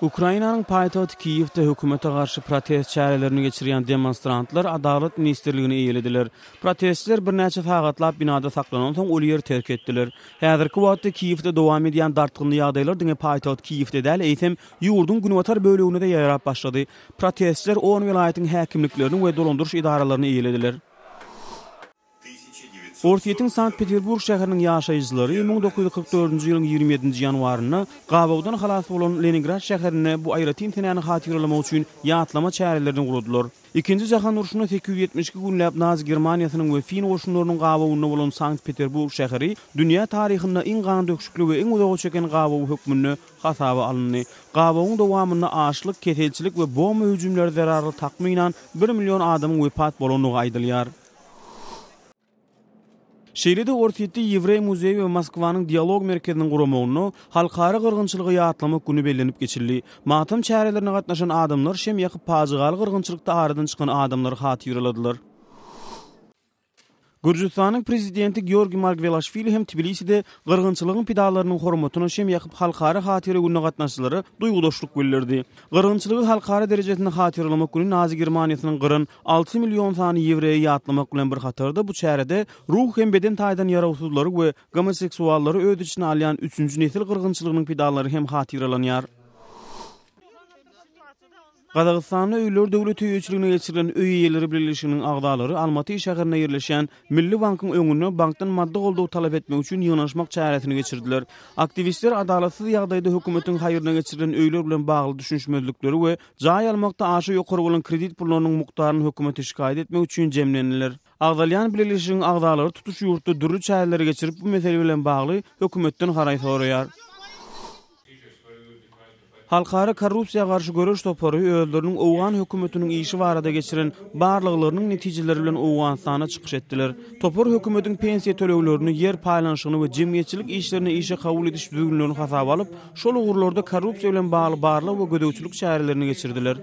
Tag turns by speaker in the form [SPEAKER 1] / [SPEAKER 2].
[SPEAKER 1] Ukraynanyň paýtagty Kiýewde hökümete garşy protest çärelerini geçirýän demonstrantlar Adalet Ministrligini eýlediler. Protestçiler bir näçe sagatlap binada saklanan soň ol ýeri terk etdiler. Häzirki wagtda Kiýewde dowam edýän dartgynly ýagdaýlar diňe paýtagty Kiýewde däl eýsem ýurdun günwatar bölegine de ýarap başlady. Protestçiler 10 vilayatyň häkimliklerini we dolandyryş idaralaryny eýlediler. Ortiýetiň Sankt-Peterburg şäheriniň ýaşaýjylary 1944-nji ýylyň 27-nji ýanwaryny gabawdan halas bolan Leningrad şäherine bu aýratyn tenäni hatyrlamak üçin ýatlama çärelerini gurdular. Ikinji jahan uruşyna 872 günläp Nazi Germaniýasynyň we fin goşunlarynyň gabawyna bolan Sankt-Peterburg şäheri dünýä taryhynda iň gan döküşikli we iň uzagy çeken gabawy hökmüni hasaba alındy. Gabawyň dowamyna açlyk, keselçilik we bomba hüjümleri zararly takminan 1 million adamyň wepat bolanyny aýdylýar. Şeýlede Ortiýetde Ýewrey muzeyi we Moskwanyň dialog merkeziniň gurulmagyny halkara gyrgynçylygy ýatlamak güni bellenip geçirildi. Matam çärelerine gatnaşan adamlar şem ýakyp pazygaly gyrgynçylykda aradan çykan adamlary hatyrladylar. Gürjistanyň prezidenti Georgi Margvelashvili hem Tbiliside gyrgynçylygyň pidalarynyň hormatyna şem ýakyp halkara hatyra gününe gatnaşyklary duýgudaşlyk bildirdi. Gyrgynçylygy halkara derejesinde hatyrlamak güni Nazi Germaniýasynyň gyryn 6 million sany ýewreýi ýatlamak bilen bir hatarda bu çärede ruh hem beden taýdan ýarawsuzlary we homoseksuallary öz içine alýan 3-nji nesil gyrgynçylygynyň pidalary hem hatyrlanýar. Qazaqstanyň Öýler döwlet öýçiligine geçirilen öý ýerleri birleşiginiň agdalary Almaty şäherine ýerleşen Milli bankyň öňüne bankdan madda goldaw talap etmek üçin ýynaşmak çäresini geçirdiler. Aktivistler adalatsyz ýagdaýda hökümetiň haýyryna geçirilen öýler bilen bagly düşünşmezlikleri we jaý almakda aşy ýokary bolan kredit pullarynyň mukdaryny hökümete şikayet etmek üçin jemlendiler. Agdalyan birleşiginiň agdalary tutuş ýurtda dürli çäreleri geçirip bu mesele bilen bagly hökümetden garaý soraýar. Halkara korrupsiýa garşy görüş topary öýleriniň owgan hökümetiniň işi barada geçiren barlyklarynyň netijeleri bilen Owganstana çykyş etdiler. Topar hökümetiň pensiýa töleglerini, ýer paýlanşygyny we jemgyýetçilik işlerini işe kabul ediş düzgünligini hasaba alyp, şol ugurlarda korrupsiýa bilen bagly barlyk we gödöwçilik çärelerini geçirdiler.